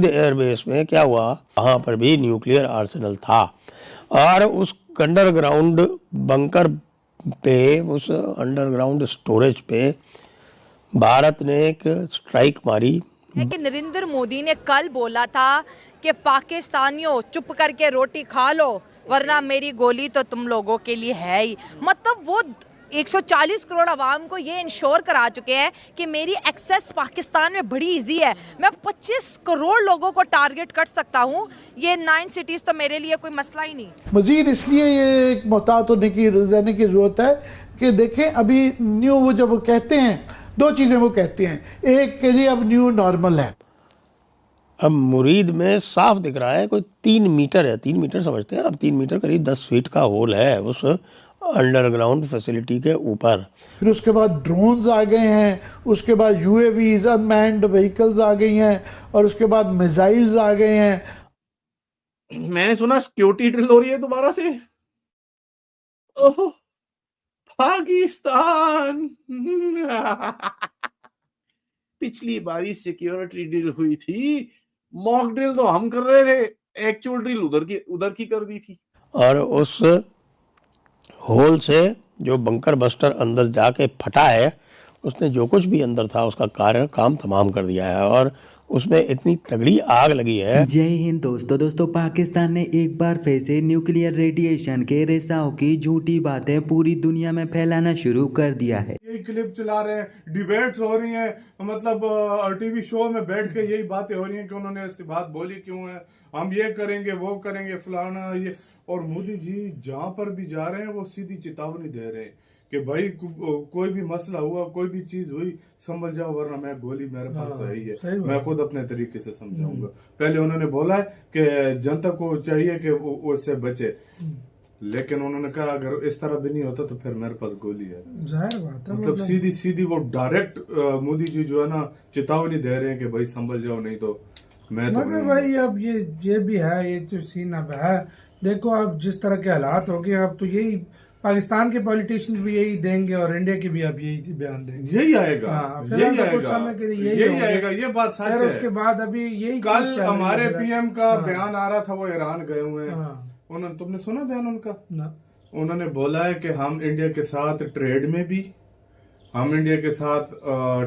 Airbase में क्या हुआ, वहाँ पर भी न्यूक्लियर आर्सेनल था और उस अंडरग्राउंड बंकर पे, उस अंडरग्राउंड स्टोरेज पे भारत ने एक स्ट्राइक मारी है कि नरेंद्र मोदी ने कल बोला था कि पाकिस्तानियों चुप करके रोटी खा लो वरना मेरी गोली तो तुम लोगों के लिए है ही। मतलब वो 140 करोड़ आवाम को ये इंश्योर करा चुके हैं कि मेरी एक्सेस पाकिस्तान में बड़ी इजी है, मैं 25 करोड़ लोगों को टारगेट कर सकता हूँ, ये 9 सिटीज़ तो मेरे लिए कोई मसला ही नहीं। मजीद इसलिए ये एक मोहतात होने की रहने की ज़रूरत है कि देखें अभी न्यू, वो जब वो कहते हैं दो चीज़ें वो कहते हैं, एक कि जी अब न्यू नॉर्मल है। अब मुरीद में साफ दिख रहा है कोई 3 मीटर है, 3 मीटर समझते हैं अब, 3 मीटर करीब 10 फीट का होल है उस अंडरग्राउंड फैसिलिटी के ऊपर। फिर उसके बाद ड्रोन्स आ गए हैं, उसके बाद यूएवीज अनमैन्ड व्हीकल्स आ गई हैं और उसके बाद मिसाइल्स आ गए हैं। मैंने सुना सिक्योरिटी ड्रिल हो रही है दोबारा से। ओहो, पाकिस्तान। पिछली बारी सिक्योरिटी ड्रिल हुई थी, मॉक ड्रिल तो हम कर रहे थे, एक्चुअल ड्रिल उधर की कर दी थी। और उस होल से जो बंकर बस्टर अंदर जाके फटा है, उसने जो कुछ भी अंदर था उसका काम तमाम कर दिया है और उसमें इतनी तगड़ी आग लगी है। जय हिंद दोस्तों पाकिस्तान ने एक बार फिर से न्यूक्लियर रेडिएशन के रिसाव की झूठी बातें पूरी दुनिया में फैलाना शुरू कर दिया है। यही क्लिप चला रहे हैं, डिबेट्स हो रही हैं, मतलब टीवी शो में बैठ के यही बातें हो रही हैं कि उन्होंने ऐसी बात बोली क्यों है, हम ये करेंगे वो करेंगे फलाना ये। और मोदी जी जहां पर भी जा रहे हैं वो सीधी चेतावनी दे रहे हैं कि भाई कोई भी मसला हुआ, कोई भी चीज हुई, समझ जाओ वरना मैं गोली मेरे पास तो है, मैं खुद अपने तरीके से समझाऊंगा। पहले उन्होंने बोला है कि जनता को चाहिए कि वो इससे बचे, लेकिन उन्होंने कहा अगर इस तरह भी नहीं होता तो फिर मेरे पास गोली है। जाहिर बात है, मतलब सीधी सीधी वो डायरेक्ट मोदी जी जो है ना चेतावनी दे रहे हैं कि भाई संभल जाओ नहीं तो मैं तो मतलब भाई अब ये भी है, ये जो सीन अब है, देखो अब जिस तरह के हालात हो गए, अब तो यही पाकिस्तान के पॉलिटिशियंस भी यही देंगे और इंडिया के भी अब यही बयान देंगे, यही आएगा। यही आएगा, समय के लिए यही आएगा, ये बात सच है। उसके बाद अभी यही कल हमारे पीएम का बयान आ रहा था, वो ईरान गए हुए हैं, उन्होंने, तुमने सुना बयान उनका? उन्होंने बोला है कि हम इंडिया के साथ ट्रेड में भी, हम इंडिया के साथ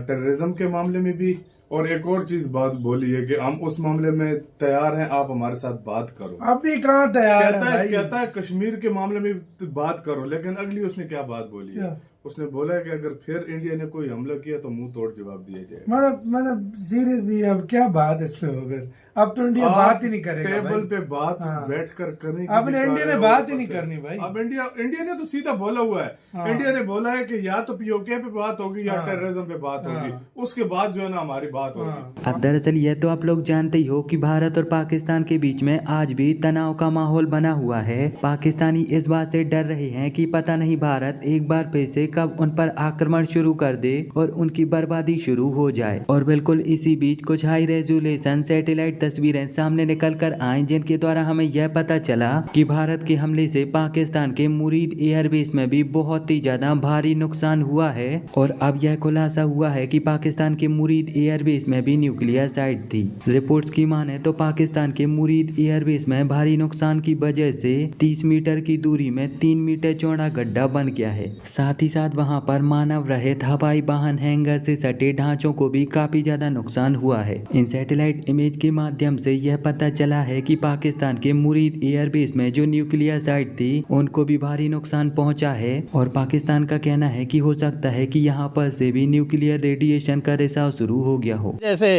टेररिज्म के मामले में भी, और एक और चीज बात बोली है कि हम उस मामले में तैयार हैं, आप हमारे साथ बात करो। अभी कहाँ तैयार कहता है कश्मीर के मामले में बात करो, लेकिन अगली उसने क्या बात बोली है? उसने बोला है कि अगर फिर इंडिया ने कोई हमला किया तो मुंह तोड़ जवाब दिया जाएगा। मतलब सीरियसली अब क्या बात इसमें होगा, अब तो इंडिया बात ही नहीं करेगा, टेबल पे बात बैठकर करने की। अब इंडिया ने बात ही नहीं करनी भाई। अब इंडिया ने तो सीधा बोला हुआ है, इंडिया ने बोला है कि या तो पीओके पे बात होगी या टेररिज्म पे बात होगी, उसके बाद जो है ना हमारी बात होगी। अब दरअसल ये तो आप लोग जानते ही हो कि भारत और पाकिस्तान के बीच में आज भी तनाव का माहौल बना हुआ है। पाकिस्तानी इस बात से डर रहे हैं कि पता नहीं भारत एक बार फिर से कब उन पर आक्रमण शुरू कर दे और उनकी बर्बादी शुरू हो जाए। और बिल्कुल इसी बीच कुछ हाई रेजोल्यूशन सैटेलाइट तस्वीरें सामने निकल कर आई, जिनके द्वारा हमें यह पता चला कि भारत के हमले से पाकिस्तान के मुरीद एयरबेस में भी बहुत ही ज्यादा भारी नुकसान हुआ है। और अब यह खुलासा हुआ है कि पाकिस्तान के मुरीद एयरबेस में भी न्यूक्लियर साइट थी। रिपोर्ट्स की माने तो पाकिस्तान के मुरीद एयरबेस में भारी नुकसान की वजह से 30 मीटर की दूरी में 3 मीटर चौड़ा गड्ढा बन गया है। साथ ही साथ वहां पर मानव रहित हवाई वाहन हैंगर से सटे ढांचों को भी काफी ज्यादा नुकसान हुआ है। इन सैटेलाइट इमेज के माध्यम से यह पता चला है कि पाकिस्तान के मुरीद एयरबेस में जो न्यूक्लियर साइट थी उनको भी भारी नुकसान पहुंचा है। और पाकिस्तान का कहना है कि हो सकता है कि यहाँ पर से भी न्यूक्लियर रेडिएशन का रिसाव शुरू हो गया हो। जैसे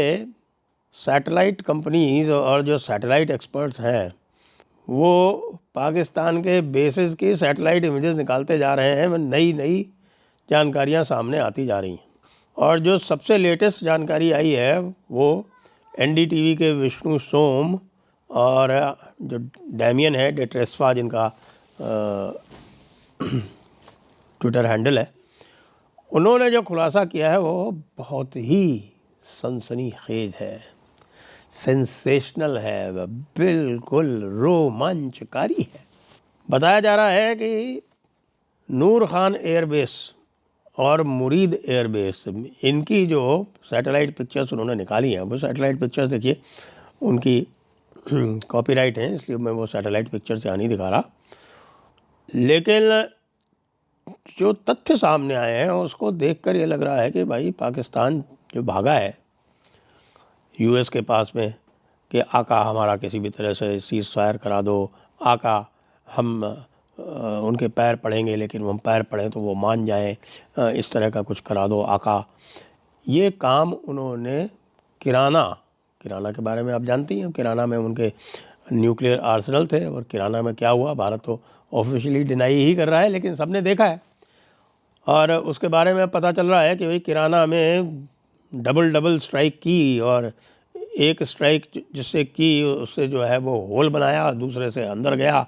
सैटेलाइट कंपनीज और जो सैटेलाइट एक्सपर्ट्स हैं वो पाकिस्तान के बेसिस की सैटेलाइट इमेजेस निकालते जा रहे हैं, नई जानकारियां सामने आती जा रही हैं। और जो सबसे लेटेस्ट जानकारी आई है वो एनडीटीवी के विष्णु सोम और जो डैमियन है डेट्रेस्फा, जिनका ट्विटर हैंडल है, उन्होंने जो खुलासा किया है वो बहुत ही सनसनीखेज है, सेंसेशनल है, वह बिल्कुल रोमांचकारी है। बताया जा रहा है कि नूर खान एयरबेस और मुरीद एयरबेस, इनकी जो सैटेलाइट पिक्चर्स उन्होंने निकाली हैं, वो सैटेलाइट पिक्चर्स देखिए, उनकी कॉपीराइट है, इसलिए मैं वो सैटेलाइट पिक्चर यहाँ नहीं दिखा रहा। लेकिन जो तथ्य सामने आए हैं उसको देखकर ये लग रहा है कि भाई पाकिस्तान जो भागा है यूएस के पास में कि आका हमारा किसी भी तरह से सीज़ फायर करा दो, आका हम उनके पैर पड़ेंगे, लेकिन हम पैर पड़ें तो वो मान जाएं, इस तरह का कुछ करा दो आका। ये काम उन्होंने किराना के बारे में आप जानती हैं, किराना में उनके न्यूक्लियर आर्सेनल थे, और किराना में क्या हुआ भारत तो ऑफिशियली डिनाई ही कर रहा है, लेकिन सबने देखा है। और उसके बारे में पता चल रहा है कि भाई किराना में डबल स्ट्राइक की, और एक स्ट्राइक जिससे की उससे जो है वो होल बनाया, दूसरे से अंदर गया,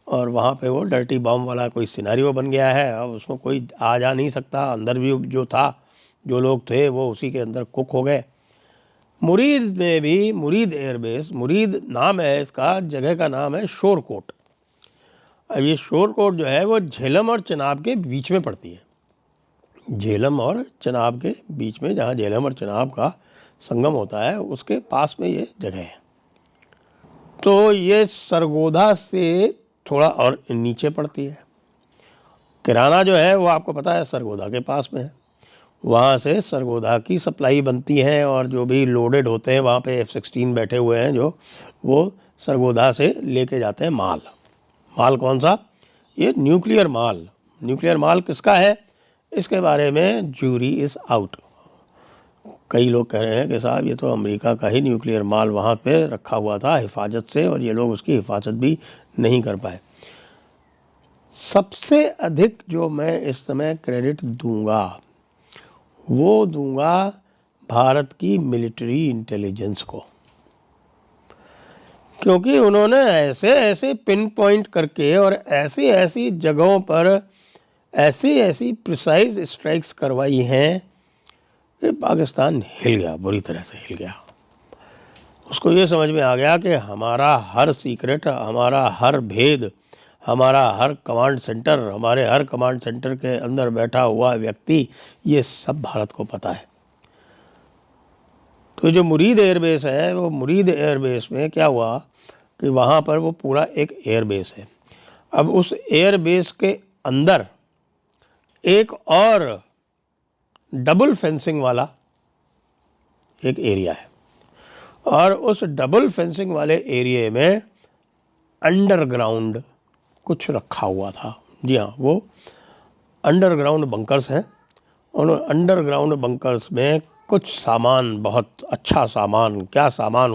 और वहाँ पे वो डर्टी बॉम्ब वाला कोई सिनेरियो बन गया है। अब उसमें कोई आ जा नहीं सकता, अंदर भी जो था, जो लोग थे वो उसी के अंदर कुक हो गए। मुरीद में भी, मुरीद एयरबेस, मुरीद नाम है इसका, जगह का नाम है शोरकोट। अब ये शोरकोट जो है वो झेलम और चनाब के बीच में पड़ती है। झेलम और चनाब के बीच में, जहाँ झेलम और चनाब का संगम होता है, उसके पास में ये जगह है। तो ये सरगोधा से थोड़ा और नीचे पड़ती है। किराना जो है वो आपको पता है सरगोधा के पास में है, वहाँ से सरगोधा की सप्लाई बनती है, और जो भी लोडेड होते हैं वहाँ पे F-16 बैठे हुए हैं जो, वो सरगोधा से लेके जाते हैं माल। माल कौन सा? ये न्यूक्लियर माल। न्यूक्लियर माल किसका है, इसके बारे में ज्यूरी इज़ आउट। कई लोग कह रहे हैं कि साहब ये तो अमेरिका का ही न्यूक्लियर माल वहाँ पे रखा हुआ था हिफाजत से, और ये लोग उसकी हिफाजत भी नहीं कर पाए। सबसे अधिक जो मैं इस समय क्रेडिट दूंगा वो दूंगा भारत की मिलिट्री इंटेलिजेंस को, क्योंकि उन्होंने ऐसे ऐसे पिन पॉइंट करके और ऐसी ऐसी जगहों पर ऐसी ऐसी प्रिसाइज स्ट्राइक्स करवाई हैं कि पाकिस्तान हिल गया, बुरी तरह से हिल गया। उसको ये समझ में आ गया कि हमारा हर सीक्रेट, हमारा हर भेद, हमारा हर कमांड सेंटर, हमारे हर कमांड सेंटर के अंदर बैठा हुआ व्यक्ति, ये सब भारत को पता है। तो जो मुरीद एयरबेस है, वो मुरीद एयरबेस में क्या हुआ कि वहाँ पर वो पूरा एक एयरबेस है। अब उस एयरबेस के अंदर एक और डबल फेंसिंग वाला एक एरिया है, और उस डबल फेंसिंग वाले एरिया में अंडरग्राउंड कुछ रखा हुआ था। जी हाँ, वो अंडरग्राउंड बंकर्स हैं। उन अंडरग्राउंड बंकर्स में कुछ सामान, बहुत अच्छा सामान, क्या सामान